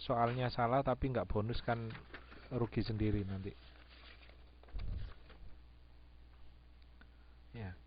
soalnya salah tapi nggak bonus kan rugi sendiri nanti. Ya,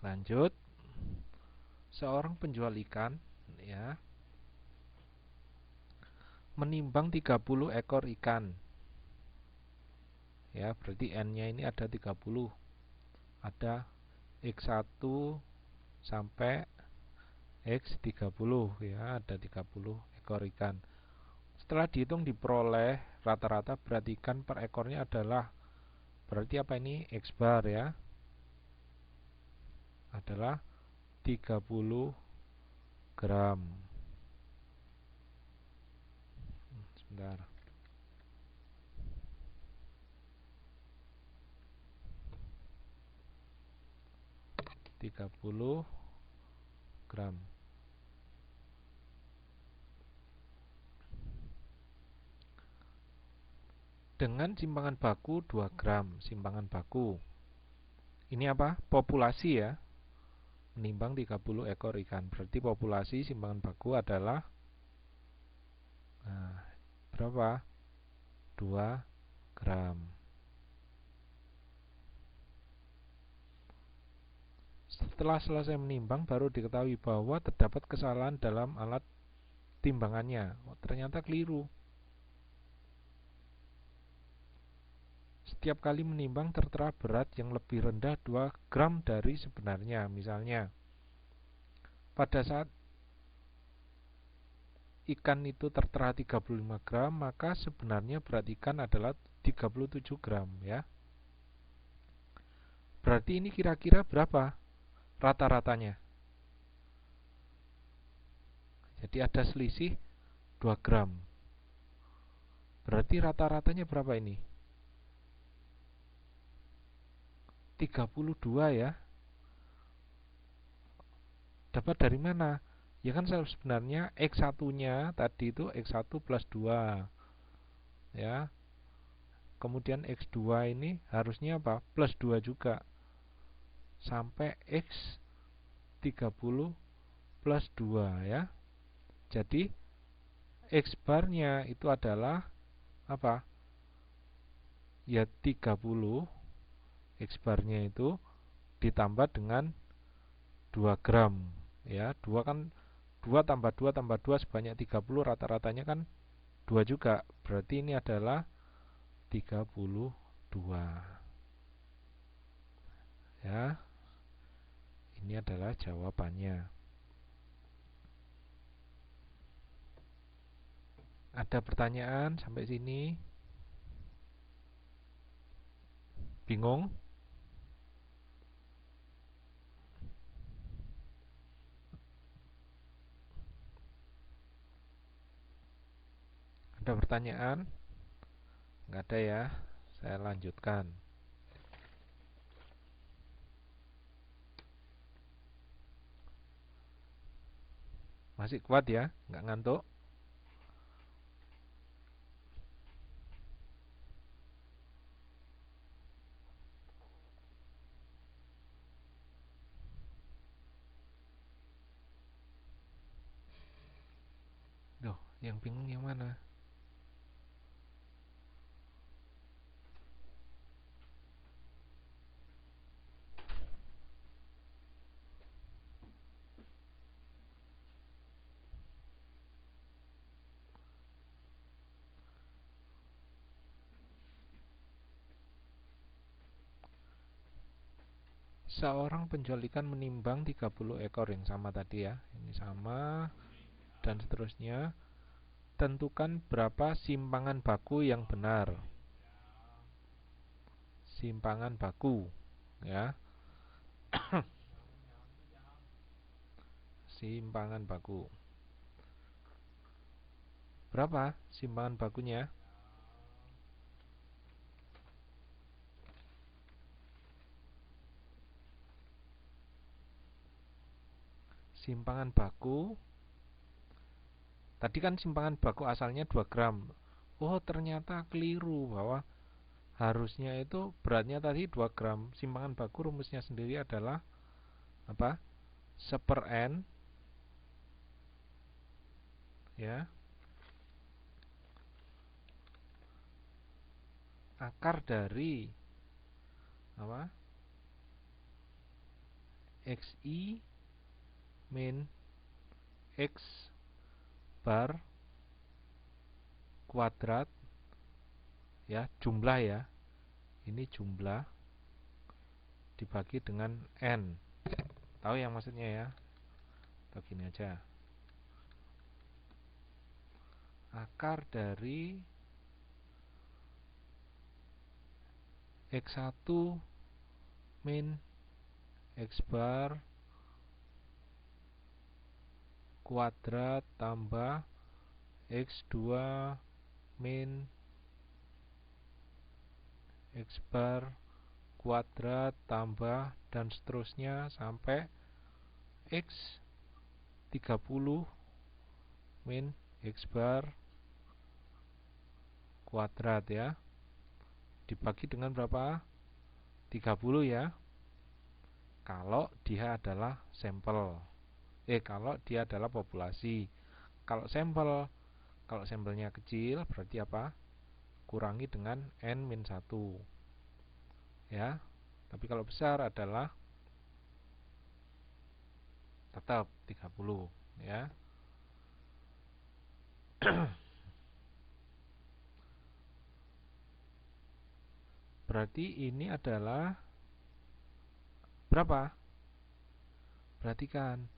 lanjut. Seorang penjual ikan ya menimbang 30 ekor ikan. Ya, berarti N-nya ini ada 30. Ada X1 sampai X30 ya, ada 30 ekor ikan. Setelah dihitung diperoleh rata-rata berat ikan per ekornya adalah, berarti apa ini? X bar ya. Adalah 30 gram. Sebentar. 30 gram. Dengan simpangan baku 2 gram. Simpangan baku. Ini apa? Populasi ya. Menimbang 30 ekor ikan. Berarti populasi simpangan baku adalah berapa? 2 gram. Setelah selesai menimbang baru diketahui bahwa terdapat kesalahan dalam alat timbangannya. Ternyata keliru. Setiap kali menimbang tertera berat yang lebih rendah 2 gram dari sebenarnya. Misalnya, pada saat ikan itu tertera 35 gram, maka sebenarnya berat ikan adalah 37 gram ya. Berarti ini kira-kira berapa rata-ratanya? Jadi ada selisih 2 gram. Berarti rata-ratanya berapa ini? 32 ya. Dapat dari mana? Ya kan sebenarnya X1-nya tadi itu X1 plus 2 ya. Kemudian X2 ini harusnya apa? Plus 2 juga. Sampai X30 plus 2 ya. Jadi X barnya itu adalah apa? Ya 30. X barnya itu ditambah dengan 2 gram ya. 2 kan 2 tambah 2 tambah 2 sebanyak 30, rata-ratanya kan 2 juga. Berarti ini adalah 32 ya. Ini adalah jawabannya. Ada pertanyaan sampai sini? Bingung? Ada pertanyaan? Nggak ada ya. Saya lanjutkan. Masih kuat ya? Nggak ngantuk? Duh, yang bingung yang mana? Seorang penjual ikan menimbang 30 ekor yang sama tadi ya. Ini sama dan seterusnya. Tentukan berapa simpangan baku yang benar. Simpangan baku ya. Simpangan baku. Berapa simpangan bakunya? Simpangan baku. Tadi kan simpangan baku asalnya 2 gram. Oh, ternyata keliru bahwa harusnya itu beratnya tadi 2 gram. Simpangan baku rumusnya sendiri adalah apa? 1/n ya. Akar dari apa? XI min X bar kuadrat, ya, jumlah ya. Ini jumlah dibagi dengan N. Tahu yang maksudnya ya? Atau gini aja. Akar dari X1 min X bar kuadrat tambah X2 min X bar kuadrat tambah dan seterusnya sampai X 30 min X bar kuadrat, ya. Dibagi dengan berapa? 30 ya. Kalau dia adalah sampel. Kalau dia adalah populasi. Kalau sampelnya kecil berarti apa? Kurangi dengan N-1. Ya. Tapi kalau besar adalah tetap 30, ya. Berarti ini adalah berapa? Perhatikan.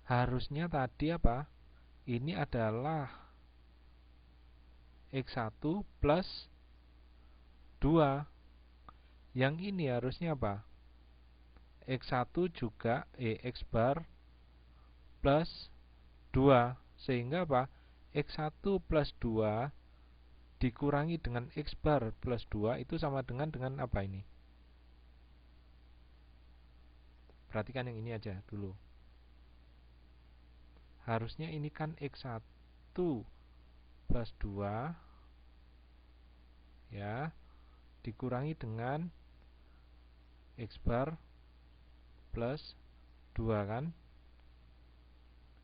Harusnya tadi apa? Ini adalah X1 plus 2. Yang ini harusnya apa? X1 juga X bar plus 2. Sehingga apa? X1 plus 2 dikurangi dengan X bar plus 2 itu sama dengan apa ini? Perhatikan yang ini aja dulu. Harusnya ini kan X1 plus 2, ya, dikurangi dengan X bar plus 2 kan.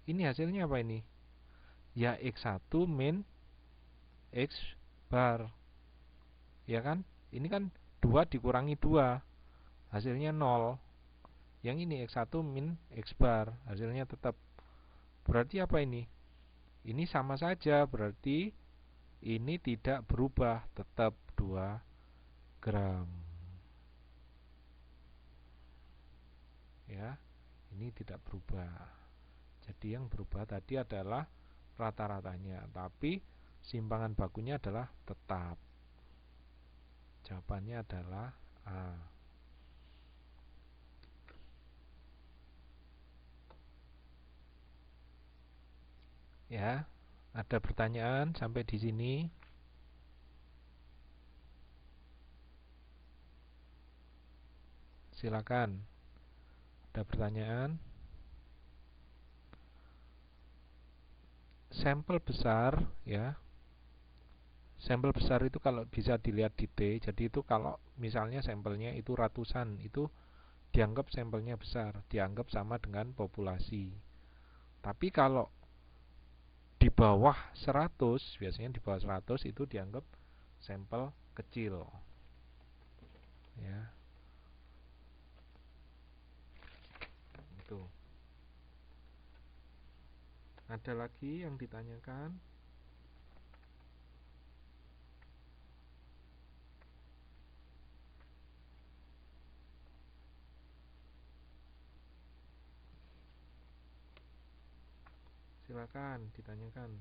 Ini hasilnya apa ini? Ya X1 min X bar, ya kan. Ini kan 2 dikurangi 2, hasilnya 0. Yang ini X1 min X bar, hasilnya tetap. Berarti apa ini? Ini sama saja, berarti ini tidak berubah, tetap 2 gram. Ya, ini tidak berubah. Jadi yang berubah tadi adalah rata-ratanya, tapi simpangan bakunya adalah tetap. Jawabannya adalah A. Ya, ada pertanyaan sampai di sini? Silakan. Ada pertanyaan? Sampel besar, ya. Sampel besar itu kalau bisa dilihat di T, jadi itu kalau misalnya sampelnya itu ratusan, itu dianggap sampelnya besar, dianggap sama dengan populasi. Tapi kalau di bawah 100, biasanya di bawah 100 itu dianggap sampel kecil. Ya. Itu. Ada lagi yang ditanyakan? Silakan ditanyakan.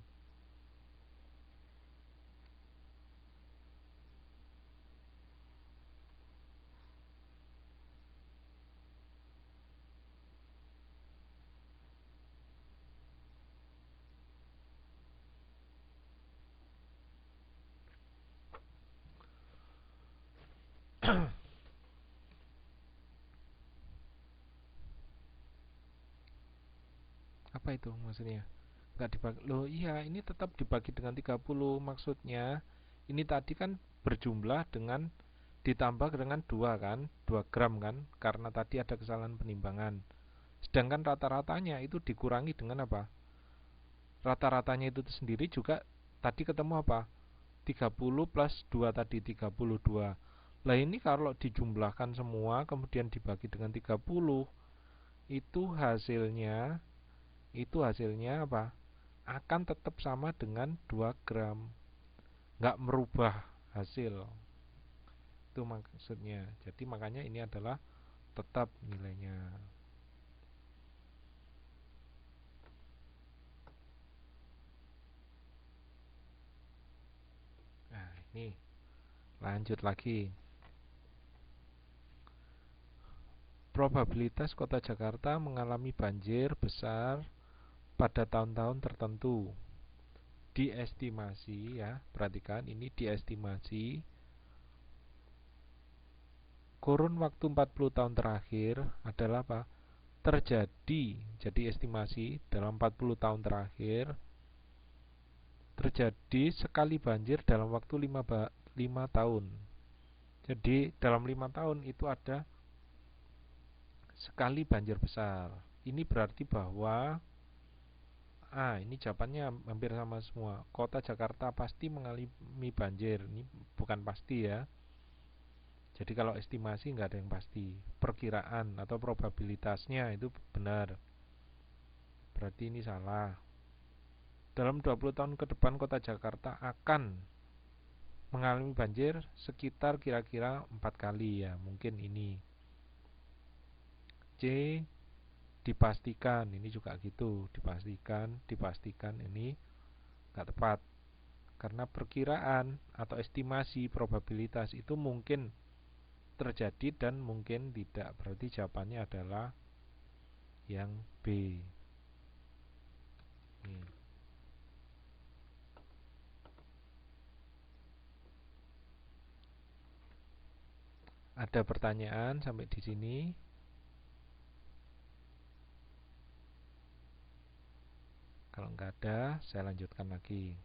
Apa itu maksudnya? Nggak dibagi. Loh iya, ini tetap dibagi dengan 30. Maksudnya ini tadi kan berjumlah dengan ditambah dengan 2 kan, 2 gram kan, karena tadi ada kesalahan penimbangan. Sedangkan rata-ratanya itu dikurangi dengan apa? rata-ratanya itu sendiri juga tadi ketemu apa? 30 plus 2 tadi 32. Lah ini kalau dijumlahkan semua kemudian dibagi dengan 30, itu hasilnya apa? Akan tetap sama dengan 2 gram. Nggak merubah hasil. Itu maksudnya. Jadi makanya ini adalah tetap nilainya. Nah, ini lanjut lagi. Probabilitas Kota Jakarta mengalami banjir besar pada tahun-tahun tertentu. Diestimasi ya, perhatikan ini diestimasi kurun waktu 40 tahun terakhir adalah apa? Terjadi, jadi estimasi dalam 40 tahun terakhir terjadi sekali banjir dalam waktu 5 tahun. Jadi dalam 5 tahun itu ada sekali banjir besar. Ini berarti bahwa ini jawabannya hampir sama semua. Kota Jakarta pasti mengalami banjir. Ini bukan pasti ya. Jadi kalau estimasi nggak ada yang pasti. Perkiraan atau probabilitasnya itu benar. Berarti ini salah. Dalam 20 tahun ke depan Kota Jakarta akan mengalami banjir sekitar kira-kira 4 kali ya. Mungkin ini. C, dipastikan, ini juga gitu, dipastikan ini nggak tepat karena perkiraan atau estimasi probabilitas itu mungkin terjadi dan mungkin tidak. Berarti jawabannya adalah yang B. Nih. Ada pertanyaan sampai di sini? Kalau nggak ada, saya lanjutkan lagi.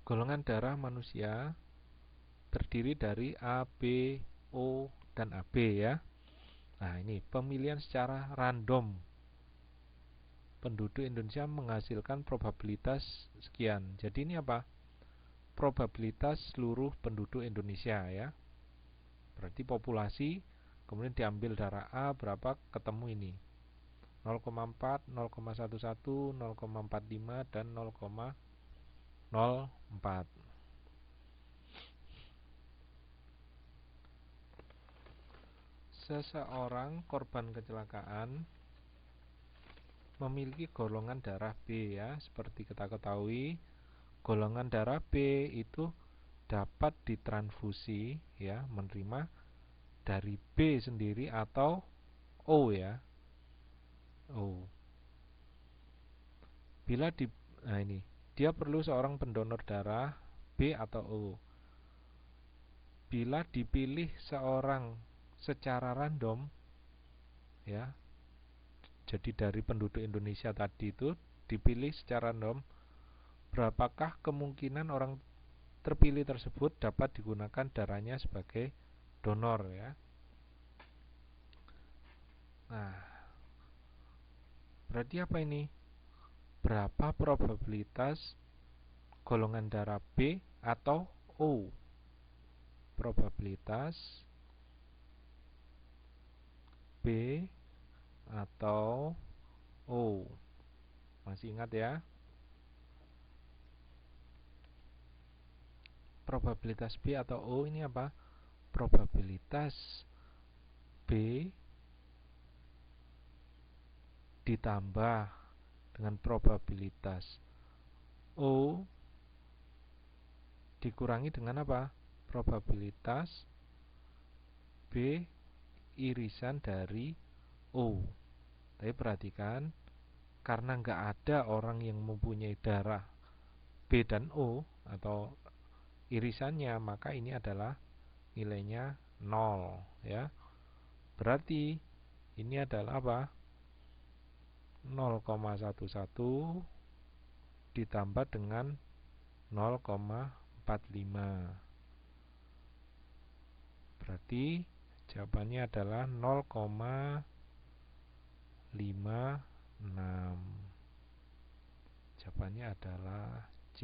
Golongan darah manusia terdiri dari A, B, O, dan AB ya. Nah ini pemilihan secara random penduduk Indonesia menghasilkan probabilitas sekian. Jadi ini apa? Probabilitas seluruh penduduk Indonesia ya. Berarti populasi, kemudian diambil darah A berapa, ketemu ini 0,4, 0,11, 0,45 dan 0,04. Seseorang korban kecelakaan memiliki golongan darah B ya. Seperti kita ketahui, golongan darah B itu dapat ditransfusi ya, menerima dari B sendiri atau O ya. O. Bila di Nah ini, dia perlu seorang pendonor darah B atau O. Bila dipilih seorang secara random ya. Jadi dari penduduk Indonesia tadi itu dipilih secara random, berapakah kemungkinan orang terpilih tersebut dapat digunakan darahnya sebagai donor ya. Nah, berarti apa ini? Berapa probabilitas golongan darah B atau O? Probabilitas B atau O. Masih ingat ya? Probabilitas B atau O ini apa? Probabilitas B ditambah dengan probabilitas O dikurangi dengan apa? Probabilitas B irisan dari O. Tapi perhatikan, karena nggak ada orang yang mempunyai darah B dan O atau irisannya, maka ini adalah nilainya 0 ya. Berarti ini adalah apa? 0,11 ditambah dengan 0,45. Berarti jawabannya adalah 0,56. Jawabannya adalah C.